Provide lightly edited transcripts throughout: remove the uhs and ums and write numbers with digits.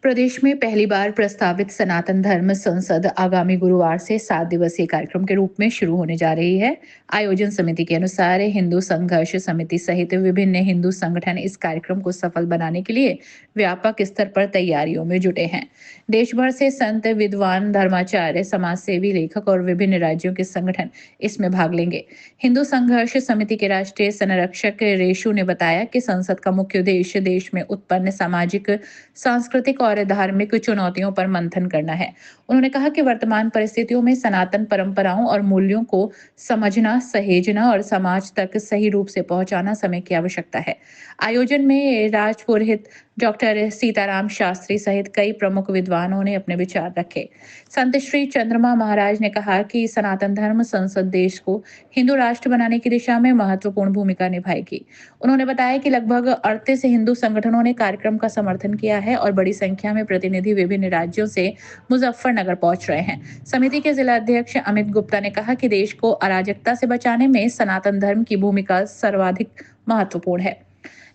प्रदेश में पहली बार प्रस्तावित सनातन धर्म संसद आगामी गुरुवार से 7 दिवसीय कार्यक्रम के रूप में शुरू होने जा रही है। आयोजन समिति के अनुसार हिंदू संघर्ष समिति सहित विभिन्न हिंदू संगठन इस कार्यक्रम को सफल बनाने के लिए व्यापक स्तर पर तैयारियों में जुटे हैं। देश भर से संत, विद्वान, धर्माचार्य, समाजसेवी, लेखक और विभिन्न राज्यों के संगठन इसमें भाग लेंगे। हिंदू संघर्ष समिति के राष्ट्रीय संरक्षक रेशु ने बताया कि संसद का मुख्य उद्देश्य देश में उत्पन्न सामाजिक, सांस्कृतिक और धार्मिक चुनौतियों पर मंथन करना है। उन्होंने कहा कि वर्तमान परिस्थितियों में सनातन परंपराओं और मूल्यों को समझना, सहेजना और समाज तक सही रूप से पहुंचाना समय की आवश्यकता है। आयोजन में राजपुरोहित डॉक्टर सीताराम शास्त्री सहित कई प्रमुख विद्वानों ने अपने विचार रखे। संत श्री चंद्रमा महाराज ने कहा कि सनातन धर्म संसद देश को हिंदू राष्ट्र बनाने की दिशा में महत्वपूर्ण भूमिका निभाएगी। उन्होंने बताया कि लगभग 38 हिंदू संगठनों ने कार्यक्रम का समर्थन किया है और बड़ी संख्या में प्रतिनिधि विभिन्न राज्यों से मुजफ्फरनगर पहुंच रहे हैं। समिति के जिला अध्यक्ष अमित गुप्ता ने कहा कि देश को अराजकता से बचाने में सनातन धर्म की भूमिका सर्वाधिक महत्वपूर्ण है।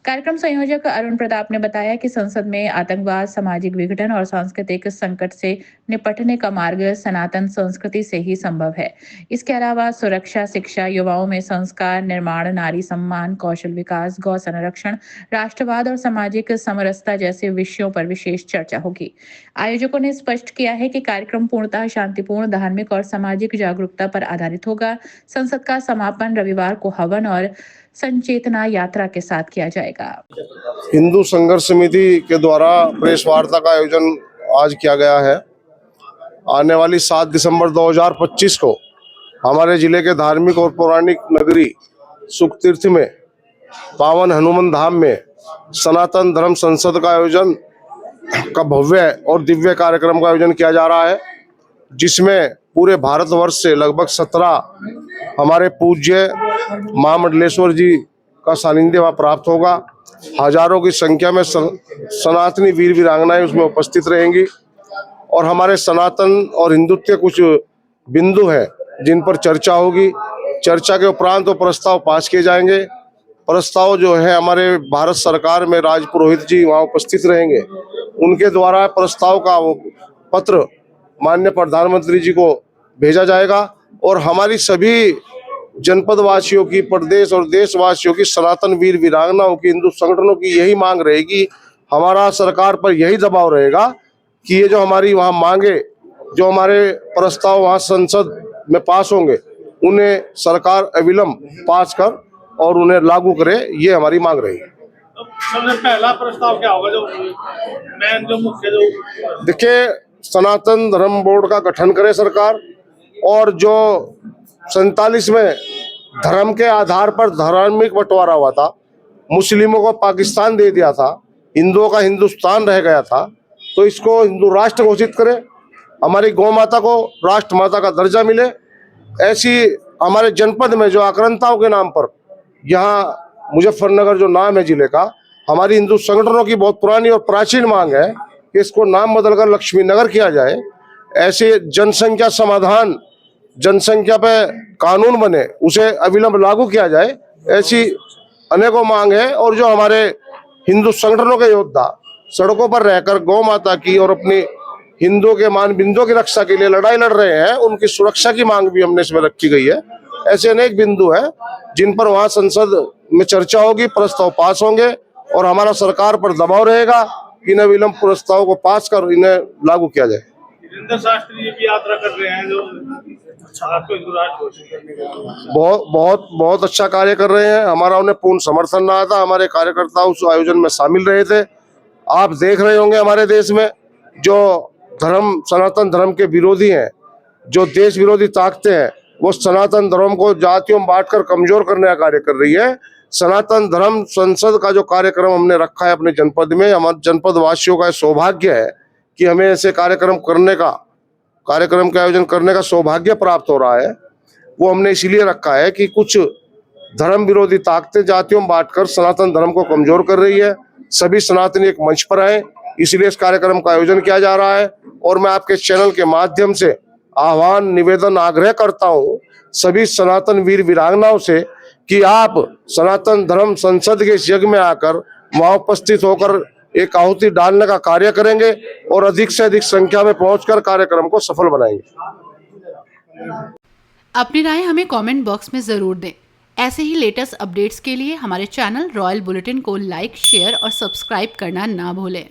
कार्यक्रम संयोजक अरुण प्रताप ने बताया कि संसद में आतंकवाद, सामाजिक विघटन और सांस्कृतिक संकट से निपटने का मार्ग सनातन संस्कृति से ही संभव है। इसके अलावा सुरक्षा, शिक्षा, युवाओं में संस्कार निर्माण, नारी सम्मान, कौशल विकास, गौ संरक्षण, राष्ट्रवाद और सामाजिक समरसता जैसे विषयों पर विशेष चर्चा होगी। आयोजकों ने स्पष्ट किया है कि कार्यक्रम पूर्णतः शांतिपूर्ण, धार्मिक और सामाजिक जागरूकता पर आधारित होगा। संसद का समापन रविवार को हवन और संचेतना यात्रा के साथ किया जाएगा। हिंदू संघर्ष समिति के द्वारा प्रेस वार्ता का आयोजन आज किया गया है। आने वाली 7 दिसंबर 2025 को हमारे जिले के धार्मिक और पौराणिक नगरी सुखतीर्थ में पावन हनुमान धाम में सनातन धर्म संसद का आयोजन का भव्य और दिव्य कार्यक्रम का आयोजन किया जा रहा है, जिसमें पूरे भारतवर्ष से लगभग 17 हमारे पूज्य महामंडलेश्वर जी का सानिध्य वहाँ प्राप्त होगा। हजारों की संख्या में सनातनी वीर वीरांगनाएं उसमें उपस्थित रहेंगी और हमारे सनातन और हिंदुत्व के कुछ बिंदु हैं जिन पर चर्चा होगी। चर्चा के उपरांत तो प्रस्ताव पास किए जाएंगे। प्रस्ताव जो है हमारे भारत सरकार में राजपुरोहित जी वहाँ उपस्थित रहेंगे, उनके द्वारा प्रस्ताव का वो पत्र माननीय प्रधानमंत्री जी को भेजा जाएगा और हमारी सभी जनपद वासियों की, प्रदेश और देशवासियों की, सनातन वीर वीरांगनाओं की, हिंदू संगठनों की यही मांग रहेगी। हमारा सरकार पर यही दबाव रहेगा कि ये जो हमारी वहाँ मांगे, जो हमारे प्रस्ताव वहाँ संसद में पास होंगे, उन्हें सरकार अविलंब पास कर और उन्हें लागू करे, ये हमारी मांग रही है। सबसे पहला प्रस्ताव क्या होगा जो मुख्य देखिए, सनातन धर्म बोर्ड का गठन करे सरकार और जो 47 में धर्म के आधार पर धार्मिक बंटवारा हुआ था, मुस्लिमों को पाकिस्तान दे दिया था, हिंदुओं का हिंदुस्तान रह गया था, तो इसको हिंदू राष्ट्र घोषित करे, हमारी गौ माता को राष्ट्र माता का दर्जा मिले। ऐसी हमारे जनपद में जो आक्रांताओं के नाम पर यहाँ मुजफ्फरनगर जो नाम है जिले का, हमारी हिंदू संगठनों की बहुत पुरानी और प्राचीन मांग है कि इसको नाम बदलकर लक्ष्मी नगर किया जाए। ऐसे जनसंख्या समाधान, जनसंख्या पे कानून बने, उसे अविलंब लागू किया जाए, ऐसी अनेकों मांग है। और जो हमारे हिंदू संगठनों के योद्धा सड़कों पर रहकर गौ माता की और अपनी हिंदुओं के मान बिंदुओं की रक्षा के लिए लड़ाई लड़ रहे हैं, उनकी सुरक्षा की मांग भी हमने इसमें रखी गई है। ऐसे अनेक बिंदु हैं जिन पर वहाँ संसद में चर्चा होगी, प्रस्ताव पास होंगे और हमारा सरकार पर दबाव रहेगा कि इन विलंब प्रस्ताव को पास कर इन्हें लागू किया जाए। शास्त्री भी यात्रा कर रहे हैं जो बहुत अच्छा कार्य कर रहे हैं। हमारा उन्हें पूर्ण समर्थन रहा था। हमारे कार्यकर्ता उस आयोजन में शामिल रहे थे। आप देख रहे होंगे हमारे देश में जो धर्म, सनातन धर्म के विरोधी हैं, जो देश विरोधी ताकतें हैं, वो सनातन धर्म को जातियों में बांटकर कमजोर करने का कार्य कर रही है। सनातन धर्म संसद का जो कार्यक्रम हमने रखा है अपने जनपद में, हमारे जनपद वासियों का सौभाग्य है कि हमें ऐसे कार्यक्रम का आयोजन करने का सौभाग्य प्राप्त हो रहा है। वो हमने इसीलिए रखा है कि कुछ धर्म विरोधी ताकतें जातियों में बांटकर सनातन धर्म को कमजोर कर रही है। सभी सनातनी एक मंच पर आए, इसलिए इस कार्यक्रम का आयोजन किया जा रहा है। और मैं आपके चैनल के माध्यम से आह्वान, निवेदन, आग्रह करता हूँ सभी सनातन वीर वीरांगनाओं से कि आप सनातन धर्म संसद के इस यज्ञ में आकर वहाँ उपस्थित होकर एक आहुति डालने का कार्य करेंगे और अधिक से अधिक संख्या में पहुंचकर कार्यक्रम को सफल बनाएंगे। अपनी राय हमें कमेंट बॉक्स में जरूर दें। ऐसे ही लेटेस्ट अपडेट्स के लिए हमारे चैनल रॉयल बुलेटिन को लाइक, शेयर और सब्सक्राइब करना ना भूलें।